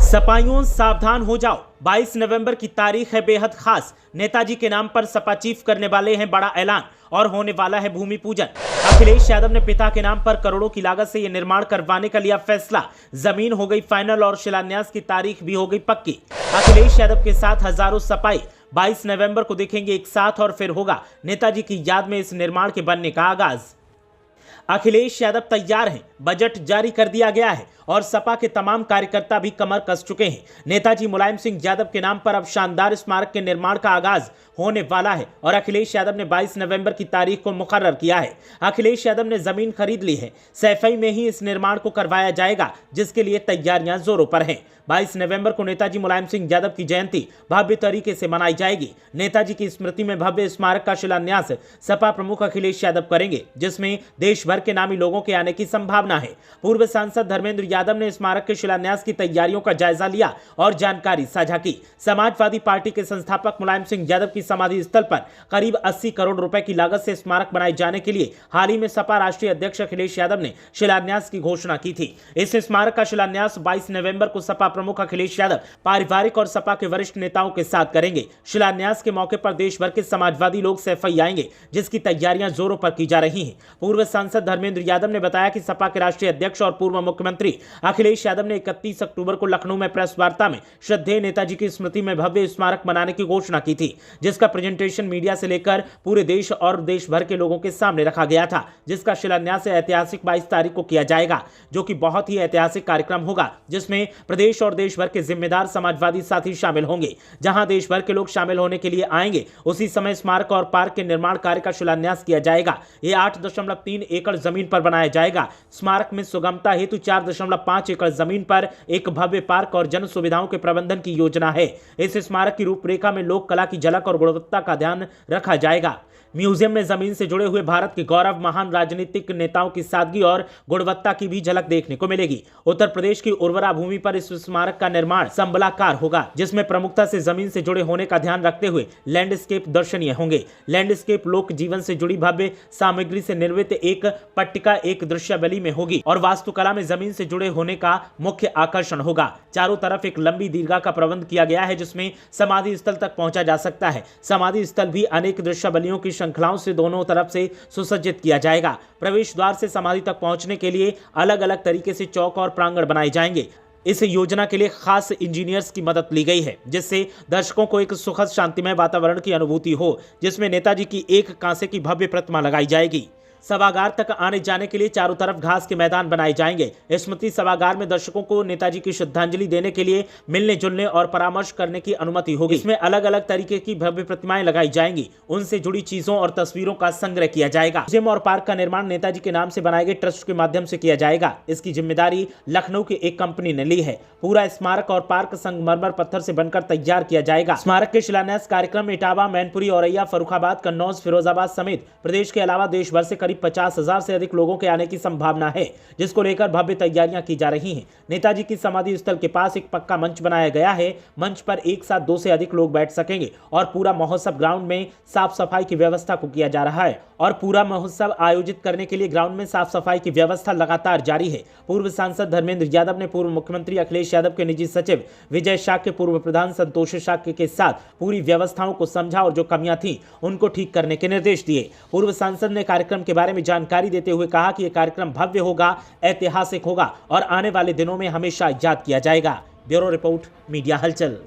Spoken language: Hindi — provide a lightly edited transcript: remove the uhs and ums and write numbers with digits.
सपाइयों सावधान हो जाओ, 22 नवंबर की तारीख है बेहद खास। नेताजी के नाम पर सपा चीफ करने वाले हैं बड़ा ऐलान और होने वाला है भूमि पूजन। अखिलेश यादव ने पिता के नाम पर करोड़ों की लागत से यह निर्माण करवाने का लिया फैसला। जमीन हो गई फाइनल और शिलान्यास की तारीख भी हो गई पक्की। अखिलेश यादव के साथ हजारों सपाई 22 नवंबर को दिखेंगे एक साथ और फिर होगा नेताजी की याद में इस निर्माण के बनने का आगाज। अखिलेश यादव तैयार हैं, बजट जारी कर दिया गया है और सपा के तमाम कार्यकर्ता भी कमर कस चुके हैं। नेताजी मुलायम सिंह यादव के नाम पर अब शानदार स्मारक के निर्माण का आगाज होने वाला है और अखिलेश यादव ने 22 नवंबर की तारीख को मुकर्रर किया है। अखिलेश यादव ने जमीन खरीद ली है, सैफई में ही इस निर्माण को करवाया जाएगा, जिसके लिए तैयारियां जोरों पर हैं। 22 नवंबर को नेताजी मुलायम सिंह यादव की जयंती भव्य तरीके से मनाई जाएगी। नेताजी की स्मृति में भव्य स्मारक का शिलान्यास सपा प्रमुख अखिलेश यादव करेंगे, जिसमें देश भर के नामी लोगों के आने की संभावना है। पूर्व सांसद धर्मेंद्र यादव ने स्मारक के शिलान्यास की तैयारियों का जायजा लिया और जानकारी साझा की। समाजवादी पार्टी के संस्थापक मुलायम सिंह यादव की समाधि स्थल पर करीब 80 करोड़ रुपए की लागत से स्मारक बनाए जाने के लिए हाल ही में सपा राष्ट्रीय अध्यक्ष अखिलेश यादव ने शिलान्यास की घोषणा की थी। इस स्मारक का शिलान्यास 22 नवंबर को सपा प्रमुख अखिलेश यादव पारिवारिक और सपा के वरिष्ठ नेताओं के साथ करेंगे। शिलान्यास के मौके पर देश भर के समाजवादी लोग सैफई आएंगे, जिसकी तैयारियां जोरों पर की जा रही हैं। पूर्व सांसद धर्मेंद्र यादव ने बताया कि सपा के राष्ट्रीय अध्यक्ष और पूर्व मुख्यमंत्री अखिलेश यादव ने 31 अक्टूबर को लखनऊ में प्रेस वार्ता में श्रद्धेय नेताजी की स्मृति में भव्य स्मारक बनाने की घोषणा की थी, जिसका प्रेजेंटेशन मीडिया से लेकर पूरे देश और देश भर के लोगों के सामने रखा गया था, जिसका शिलान्यास ऐतिहासिक 22 तारीख को किया जाएगा, जो कि बहुत ही ऐतिहासिक कार्यक्रम होगा, जिसमें प्रदेश और देश भर के जिम्मेदार समाजवादी साथी शामिल होंगे। जहां देश भर के लोग शामिल होने के लिए आएंगे, उसी समय स्मारक और पार्क के निर्माण कार्य का शिलान्यास किया जाएगा। ये 8.3 एकड़ जमीन पर बनाया जाएगा। स्मारक में सुगमता हेतु 4.5 एकड़ जमीन पर एक भव्य पार्क और जन सुविधाओं के प्रबंधन की योजना है। इस स्मारक की रूपरेखा में लोक कला की झलक और गुणवत्ता का ध्यान रखा जाएगा। म्यूजियम में जमीन से जुड़े हुए भारत के गौरव महान राजनीतिक नेताओं की सादगी और गुणवत्ता की भी झलक देखने को मिलेगी। उत्तर प्रदेश की उर्वरा भूमि पर इस स्मारक का निर्माण संबलाकार होगा, जिसमें प्रमुखता से जमीन से जुड़े होने का ध्यान रखते हुए लैंडस्केप दर्शनीय होंगे। लैंडस्केप लोक जीवन से जुड़ी भव्य सामग्री से निर्मित एक पट्टिका एक दृश्यावली में होगी और वास्तुकला में जमीन से जुड़े होने का मुख्य आकर्षण होगा। चारों तरफ एक लंबी दीर्घा का प्रबंध किया गया है, जिसमें समाधि स्थल तक पहुंचा जा सकता है। समाधि स्थल भी अनेक दृश्यावलियों की श्रृंखलाओं से दोनों तरफ से सुसज्जित किया जाएगा। प्रवेश द्वार से समाधि तक पहुंचने के लिए अलग अलग तरीके से चौक और प्रांगण बनाए जाएंगे। इस योजना के लिए खास इंजीनियर्स की मदद ली गई है, जिससे दर्शकों को एक सुखद शांतिमय वातावरण की अनुभूति हो, जिसमें नेताजी की एक कांसे की भव्य प्रतिमा लगाई जाएगी। सभागार तक आने जाने के लिए चारों तरफ घास के मैदान बनाए जाएंगे। स्मृति सभागार में दर्शकों को नेताजी की श्रद्धांजलि देने के लिए मिलने जुलने और परामर्श करने की अनुमति होगी। इसमें अलग अलग तरीके की भव्य प्रतिमाएं लगाई जाएंगी। उनसे जुड़ी चीजों और तस्वीरों का संग्रह किया जाएगा। म्यूजियम और पार्क का निर्माण नेताजी के नाम से बनाए गए ट्रस्ट के माध्यम से किया जाएगा। इसकी जिम्मेदारी लखनऊ की एक कंपनी ने ली है। पूरा स्मारक और पार्क संगमरमर पत्थर से बनकर तैयार किया जाएगा। स्मारक के शिलान्यास कार्यक्रम इटावा, मैनपुरी, औरैया, फर्रुखाबाद, कन्नौज, फिरोजाबाद समेत प्रदेश के अलावा देश भर से करीब 50,000 से अधिक लोगों के आने की संभावना है, जिसको लेकर भव्य तैयारियां की जा रही हैं। नेताजी की समाधि स्थल के पास एक पक्का मंच बनाया गया है। मंच पर एक साथ 2 से अधिक लोग बैठ सकेंगे और पूरा महोत्सव ग्राउंड में साफ सफाई की व्यवस्था को किया जा रहा है और पूरा महोत्सव आयोजित करने के लिए ग्राउंड में साफ सफाई की व्यवस्था लगातार जारी है। पूर्व सांसद धर्मेंद्र यादव ने पूर्व मुख्यमंत्री अखिलेश यादव के निजी सचिव विजय शाक्य, पूर्व प्रधान संतोष शाक्य के साथ पूरी व्यवस्थाओं को समझा और जो कमियां थीं उनको ठीक करने के निर्देश दिए। पूर्व सांसद ने कार्यक्रम के बारे में जानकारी देते हुए कहा कि यह कार्यक्रम भव्य होगा, ऐतिहासिक होगा और आने वाले दिनों में हमेशा याद किया जाएगा। ब्यूरो रिपोर्ट, मीडिया हलचल।